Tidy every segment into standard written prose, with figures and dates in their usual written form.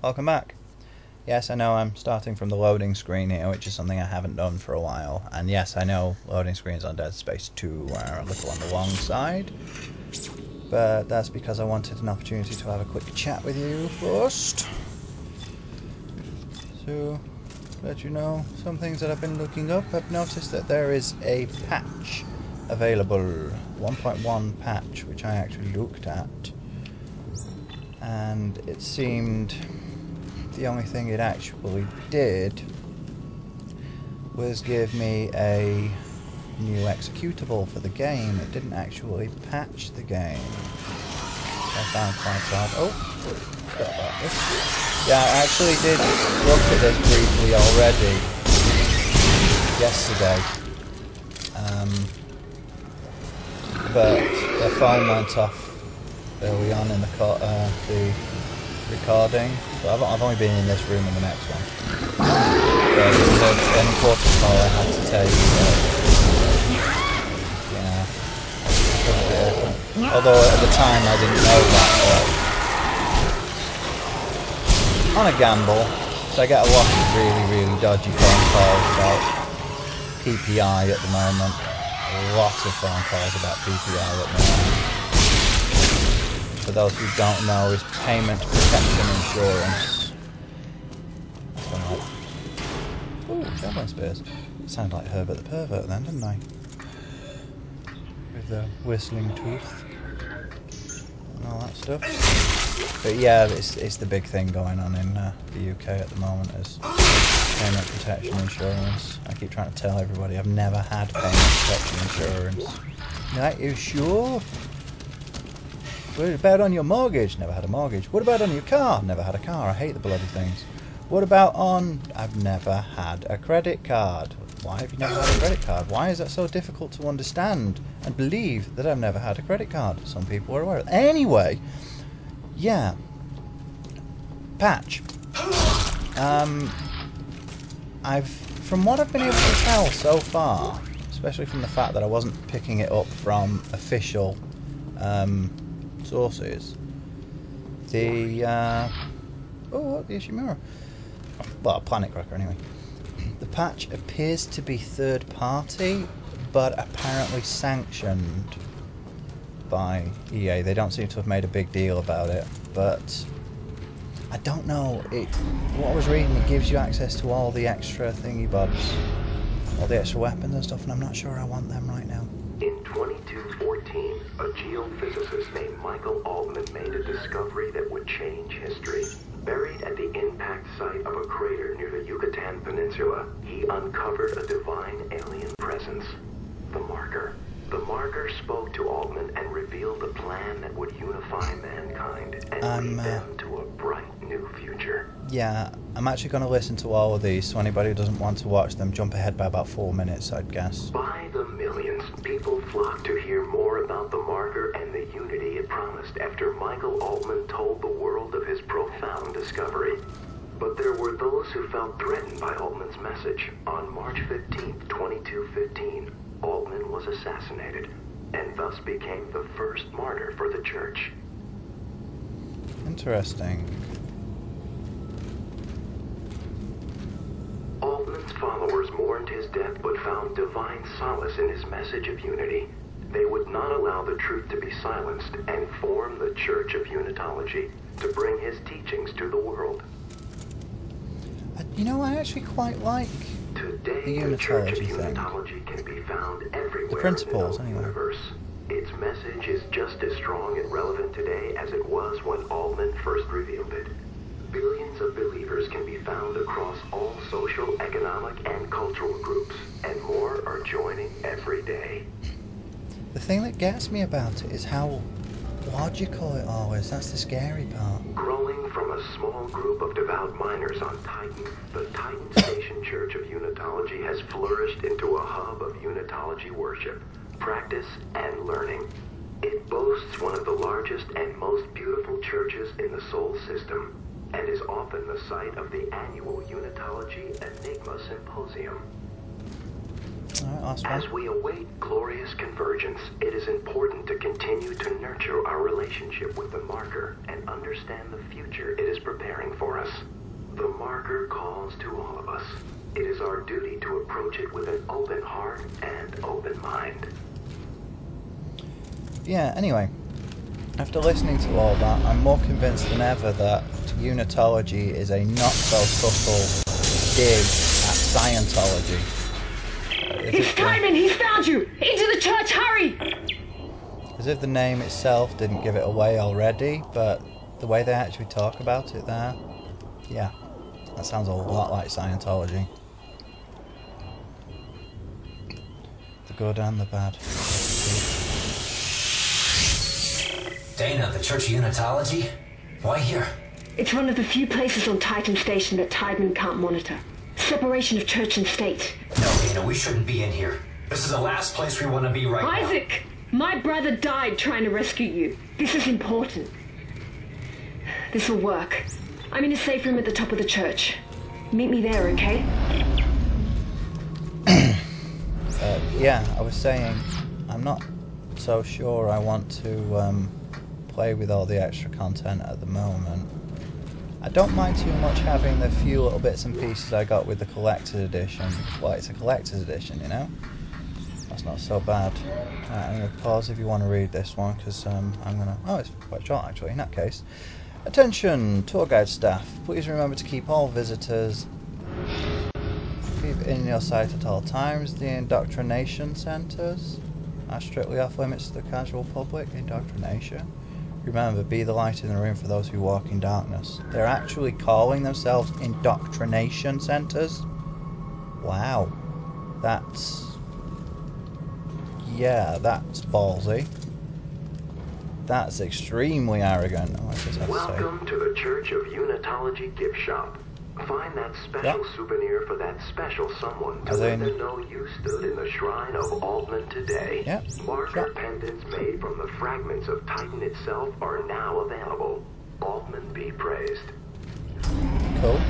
Welcome back. Yes, I know I'm starting from the loading screen here, which is something I haven't done for a while. And yes, I know loading screens on Dead Space 2 are a little on the long side. But that's because I wanted an opportunity to have a quick chat with you first. So, let you know some things that I've been looking up. I've noticed that there is a patch available, 1.1 patch, which I actually looked at. And it seemed the only thing it actually did was give me a new executable for the game. It didn't actually patch the game. I found quite odd. Oh, forgot about this. Yeah, I actually did look at this briefly already yesterday. But the phone went off early on in the recording. So I've only been in this room and the next one. But it was an important call I had to take. Yeah. Although at the time I didn't know that. But on a gamble, so I get a lot of really dodgy phone calls about PPI at the moment. Lots of phone calls about PPI at the moment. For those who don't know, is Payment Protection Insurance. Like, ooh, javelin spears. Sounded like Herbert the Pervert then, didn't I? With the whistling tooth and all that stuff. But yeah, it's the big thing going on in the UK at the moment is Payment Protection Insurance. I keep trying to tell everybody I've never had Payment Protection Insurance. Are you sure? What about on your mortgage? Never had a mortgage. What about on your car? Never had a car. I hate the bloody things. What about on... I've never had a credit card. Why have you never had a credit card? Why is that so difficult to understand and believe that I've never had a credit card? Some people are aware of it. Anyway, yeah. Patch. From what I've been able to tell so far, especially from the fact that I wasn't picking it up from official sources, the the Ishimura, well, Planet Cracker anyway, the patch appears to be third party but apparently sanctioned by EA. They don't seem to have made a big deal about it, but I don't know, what I was reading, it gives you access to all the extra thingy bobs, all the extra weapons and stuff, and I'm not sure I want them right now. In 2214, a geophysicist named Michael Altman made a discovery that would change history. Buried at the impact site of a crater near the Yucatan Peninsula, he uncovered a divine alien presence, the Marker. The Marker spoke to Altman and revealed a plan that would unify mankind and lead them to a bright new future. Yeah, I'm actually going to listen to all of these, so anybody who doesn't want to watch them, jump ahead by about 4 minutes, I'd guess. By the millions, people flocked to hear more about the Marker and the unity it promised after Michael Altman told the world of his profound discovery. But there were those who felt threatened by Altman's message. On March 15, 2215, Altman was assassinated, and thus became the first martyr for the church. Interesting. Altman's followers mourned his death but found divine solace in his message of unity. They would not allow the truth to be silenced and form the Church of Unitology to bring his teachings to the world. You know, I actually quite like Today, the Church of Unitology can be found everywhere the principles, in the anyway. universe. Its message is just as strong and relevant today as it was when Altman first revealed it. Billions of believers can be found across all social, economic, and cultural groups, and more are joining every day. The thing that gets me about it is how logical it all is. That's the scary part. Growing from a small group of devout miners on Titan, the Titan Station Church of Unitology has flourished into a hub of Unitology worship, practice, and learning. It boasts one of the largest and most beautiful churches in the Sol system, and is often the site of the annual Unitology Enigma Symposium. As we await glorious convergence, it is important to continue to nurture our relationship with the Marker and understand the future it is preparing for us. The marker calls to all of us. It is our duty to approach it with an open heart and open mind. Yeah, anyway, after listening to all that, I'm more convinced than ever that unitology is a not-so-subtle dig at Scientology. It's Timon! He's found you! Into the church, hurry! As if the name itself didn't give it away already, but the way they actually talk about it there, yeah, that sounds a lot like Scientology. The good and the bad. Dana, the Church of Unitology? Why here? It's one of the few places on Titan Station that Tideman can't monitor. Separation of church and state. No, Dana, we shouldn't be in here. This is the last place we want to be right now. Isaac! My brother died trying to rescue you. This is important. This will work. I'm in a safe room at the top of the church. Meet me there, okay? Yeah, I was saying, I'm not so sure I want to play with all the extra content at the moment. I don't mind too much having the few little bits and pieces I got with the collector's edition. Well, it's a collector's edition, you know? That's not so bad. I'm going to pause if you want to read this one, because I'm going to... Oh, it's quite short, actually, in that case. Attention, tour guide staff. Please remember to keep all visitors in your sight at all times. The indoctrination centres are strictly off limits to the casual public. Indoctrination. Remember, be the light in the room for those who walk in darkness. They're actually calling themselves indoctrination centres? Wow. That's... yeah, that's ballsy. That's extremely arrogant. Oh, I just have Welcome to the Church of Unitology gift shop. Find that special souvenir for that special someone to let them know you stood in the shrine of Altman today. Yep. Marker pendants made from the fragments of Titan itself are now available. Altman be praised. Cool.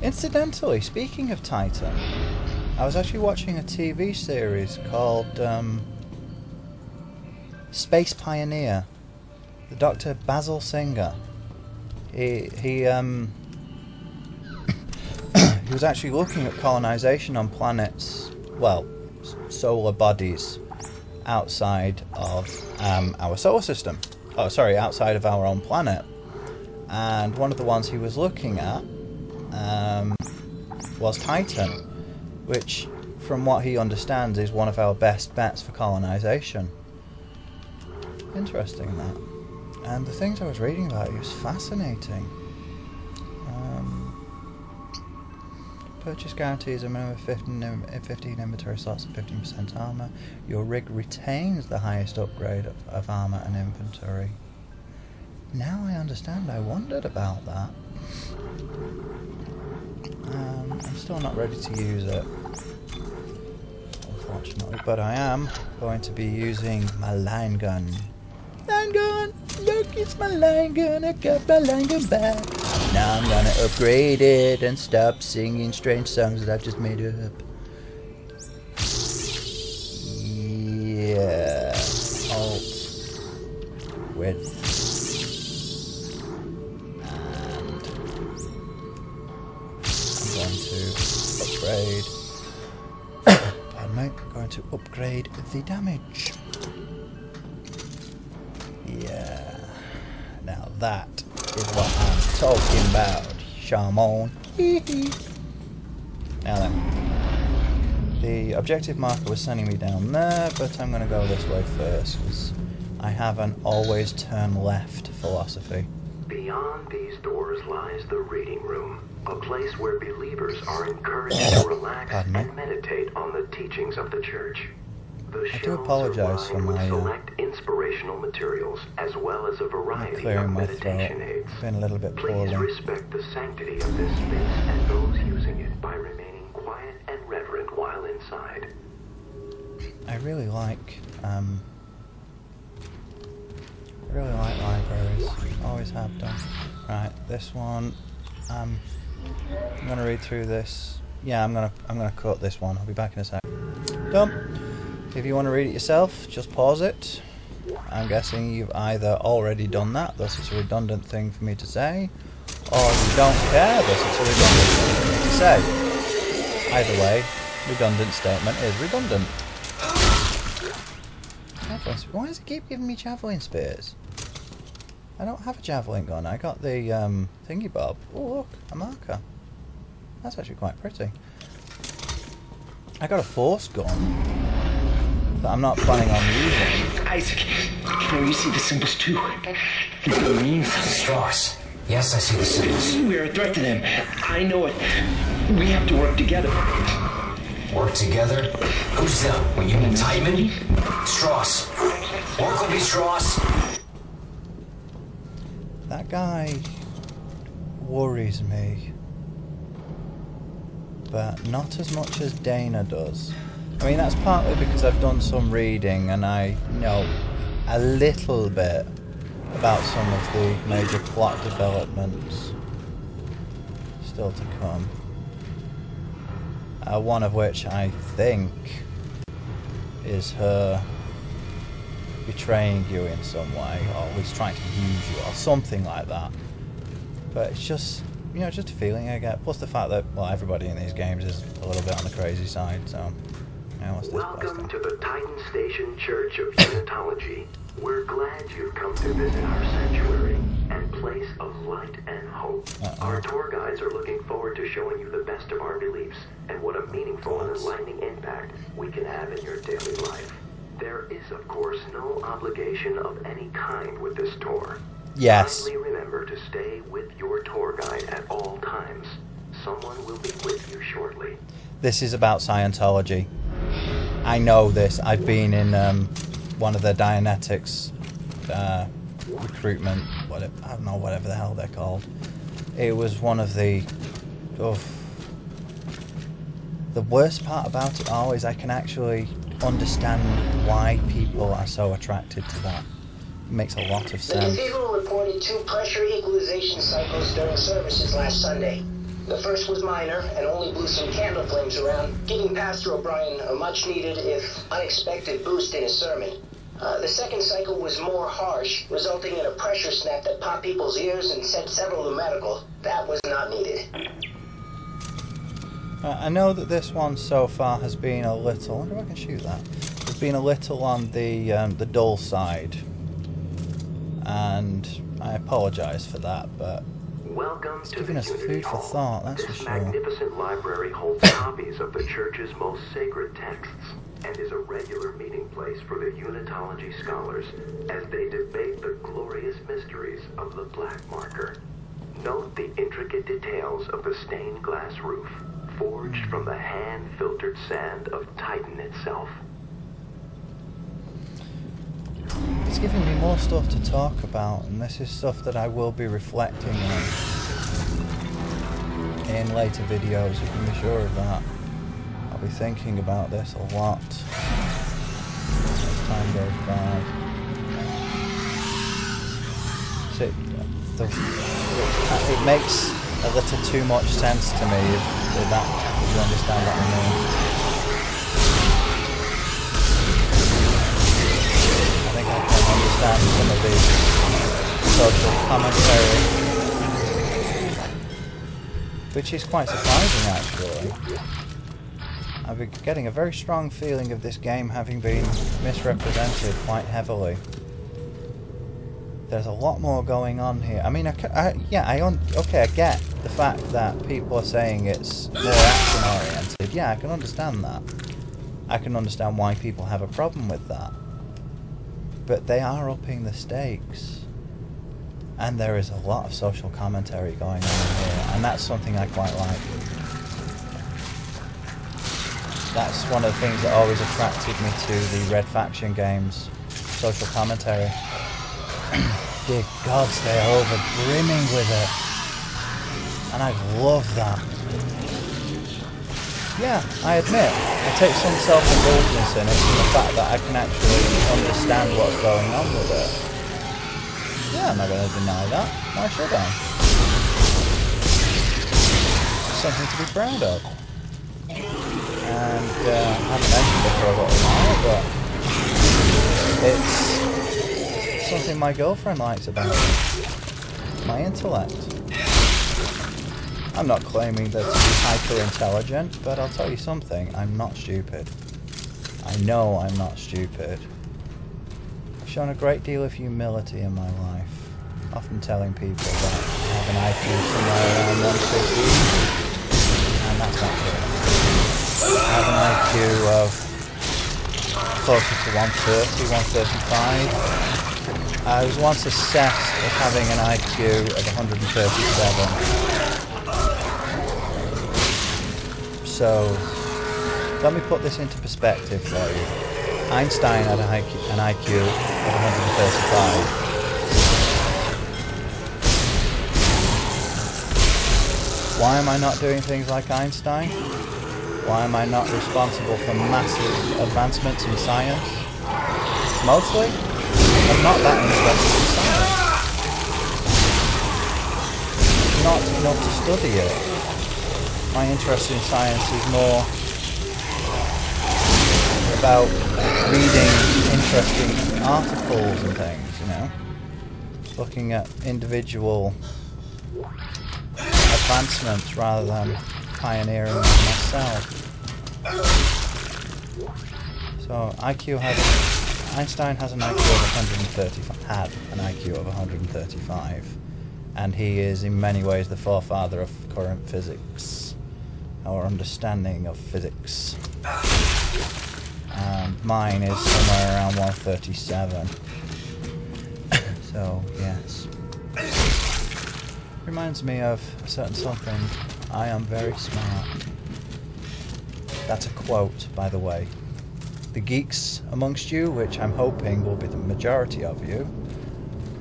Incidentally, speaking of Titan, I was actually watching a TV series called Space Pioneer. The Dr. Basil Singer. He was actually looking at colonization on planets, well, solar bodies outside of our solar system. Oh, sorry, outside of our own planet. And one of the ones he was looking at was Titan, which, from what he understands, is one of our best bets for colonization. Interesting, that. And the things I was reading about it was fascinating. Purchase guarantees a minimum of 15 inventory slots and 15% armour. Your rig retains the highest upgrade of armour and inventory. Now I understand. I wondered about that. I'm still not ready to use it, unfortunately, but I am going to be using my line gun. Line gun! Look, it's my line gun. I got my line gun back. Now I'm gonna upgrade it and stop singing strange songs that I've just made up. Yeah. Alt. Width. And I'm going to upgrade. Pardon me. I'm going to upgrade the damage. Yeah. Now that is what I'm talking about, Shamon. Now then, the objective marker was sending me down there, but I'm going to go this way first, because I have an always turn left philosophy. Beyond these doors lies the reading room, a place where believers are encouraged to relax and meditate on the teachings of the church. I do apologise for my select inspirational materials as well as a variety clearing of my meditation throat. aids. Been a little bit poorly. Please respect the sanctity of this space and those using it by remaining quiet and reverent while inside. I really like libraries. Always have done. Right, this one. I'm gonna read through this. Yeah, I'm gonna cut this one. I'll be back in a sec. Done. If you want to read it yourself, just pause it. I'm guessing you've either already done that, thus it's a redundant thing for me to say, or you don't care that it's a redundant thing to say. Either way, redundant statement is redundant. Why does it keep giving me javelin spears? I don't have a javelin gun. I got the thingy bob. Oh look, a marker. That's actually quite pretty. I got a force gun that I'm not planning on using. Isaac, can you see the symbols too? It means Straws. Yes, I see the symbols. we are a threat to them. I know it. We have to work together. Work together? Who's them? Were you in Altman? Strauss. Work with me, Strauss. That guy worries me, but not as much as Dana does. I mean, that's partly because I've done some reading and I know a little bit about some of the major plot developments still to come. One of which I think is her betraying you in some way, or at least trying to use you, or something like that. But it's just, you know, just a feeling I get. Plus the fact that, well, everybody in these games is a little bit on the crazy side, so... Yeah, what's this Welcome to the Titan Station Church of Unitology. We're glad you've come to visit our sanctuary and place of light and hope. Our tour guides are looking forward to showing you the best of our beliefs and what a meaningful and enlightening impact we can have in your daily life. There is, of course, no obligation of any kind with this tour. Yes. Kindly remember to stay with your tour guide at all times. Someone will be with you shortly. This is about Scientology. I know this. I've been in one of the Dianetics recruitment, I don't know, whatever the hell they're called. It was one of the... the worst part about it all is I can actually understand why people are so attracted to that. It makes a lot of The sense. cathedral reported 2 pressure equalization cycles during services last Sunday. The first was minor and only blew some candle flames around, giving Pastor O'Brien a much-needed, if unexpected, boost in his sermon. The second cycle was more harsh, resulting in a pressure snap that popped people's ears and sent several to medical. That was not needed. I know that this one so far has been a little... I wonder if I can shoot that. It's been a little on the dull side. And I apologise for that, but... Welcome It's to giving the us Unity food for Hall. thought, that's for This sure. magnificent library holds copies of the Church's most sacred texts and is a regular meeting place for the Unitology scholars as they debate the glorious mysteries of the Black Marker. Note the intricate details of the stained glass roof, forged from the hand-filtered sand of Titan itself. It's giving me more stuff to talk about, and this is stuff that I will be reflecting on in later videos, you can be sure of that. I'll be thinking about this a lot as time goes by. So it makes a little too much sense to me if you understand what I mean. I think I can understand some of the social commentary, which is quite surprising actually. I've been getting a very strong feeling of this game having been misrepresented quite heavily. There's a lot more going on here. I mean, I get the fact that people are saying it's more action oriented. Yeah, I can understand that. I can understand why people have a problem with that. But they are upping the stakes. And there is a lot of social commentary going on here, and that's something I quite like. That's one of the things that always attracted me to the Red Faction games. Social commentary. Dear gods, they are over brimming with it. And I love that. Yeah, I admit, I take some self-indulgence in it from the fact that I can actually understand what's going on with it. Yeah, I'm not going to deny that. Why should I? It's something to be proud of. And I haven't mentioned it for a little while, but it's something my girlfriend likes about it. My intellect. I'm not claiming that he's hyper-intelligent, but I'll tell you something, I'm not stupid. I know I'm not stupid. I've shown a great deal of humility in my life, often telling people that I have an IQ somewhere around 150, and that's not true. I have an IQ of closer to 130, 135. I was once assessed as having an IQ of 137. So, let me put this into perspective for you. Einstein had an IQ of 135. Why am I not doing things like Einstein? Why am I not responsible for massive advancements in science? Mostly, I'm not that interested in science. Not enough to study it. My interest in science is more about reading interesting articles and things, you know? Looking at individual advancements rather than pioneering myself. So Einstein has an IQ of 135, had an IQ of 135, and he is in many ways the forefather of current physics, our understanding of physics. And mine is somewhere around 137. So, yes. Reminds me of a certain something. I am very smart. That's a quote, by the way. The geeks amongst you, which I'm hoping will be the majority of you,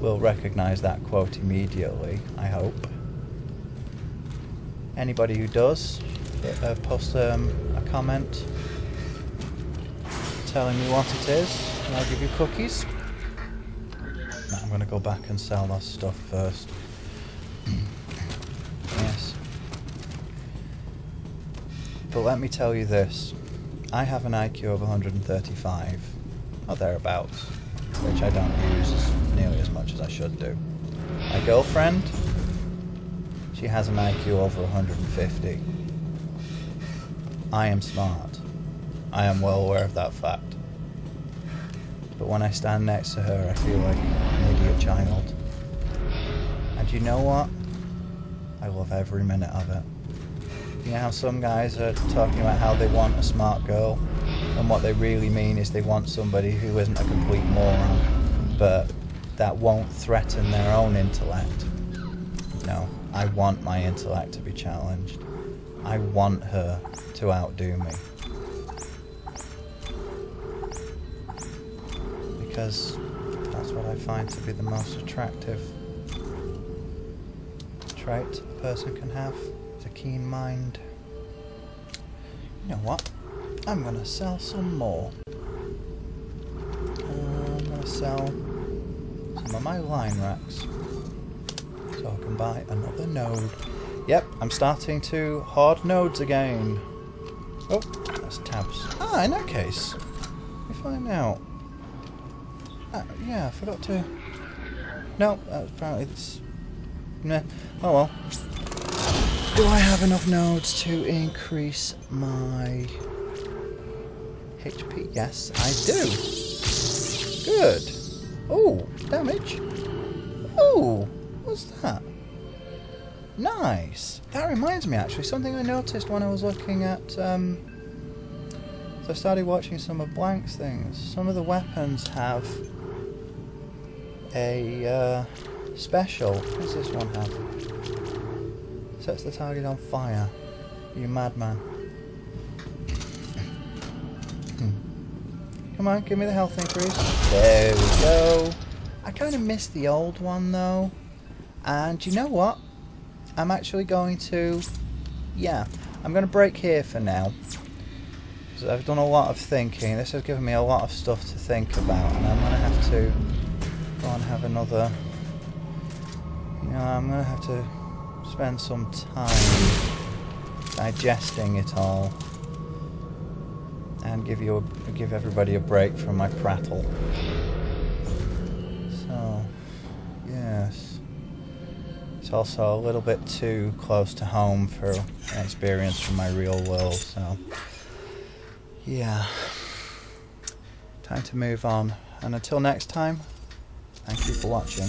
will recognise that quote immediately, I hope. Anybody who does, post a comment telling me what it is, and I'll give you cookies. No, I'm going to go back and sell that stuff first. Yes. But let me tell you this. I have an IQ of 135, or thereabouts, which I don't use nearly as much as I should do. My girlfriend, she has an IQ over 150. I am smart. I am well aware of that fact. But when I stand next to her, I feel like an idiot child. And you know what? I love every minute of it. You know how some guys are talking about how they want a smart girl, and what they really mean is they want somebody who isn't a complete moron, but that won't threaten their own intellect. No, I want my intellect to be challenged. I want her to outdo me. Because that's what I find to be the most attractive trait a person can have. A keen mind. You know what? I'm gonna sell some more. I'm gonna sell some of my line racks so I can buy another node. Yep, I'm starting to hoard nodes again. Oh, that's tabs. Ah, in that case, let me find out. Yeah, I forgot to. No, apparently it's. Nah. Oh well. Do I have enough nodes to increase my HP? Yes, I do. Good. Oh, damage. Oh, what's that? Nice. That reminds me, actually, something I noticed when I was looking at. So I started watching some of Blank's things. Some of the weapons have a special. What does this one have? Sets the target on fire. You madman. Come on, give me the health increase. There we go. I kind of missed the old one though. And you know what? I'm actually going to... Yeah, I'm going to break here for now. So I've done a lot of thinking. This has given me a lot of stuff to think about. And I'm going to have to go and have another... You know, I'm going to have to spend some time digesting it all and give everybody a break from my prattle. So yes, it's also a little bit too close to home for an experience from my real world, so yeah, time to move on. And until next time, thank you for watching.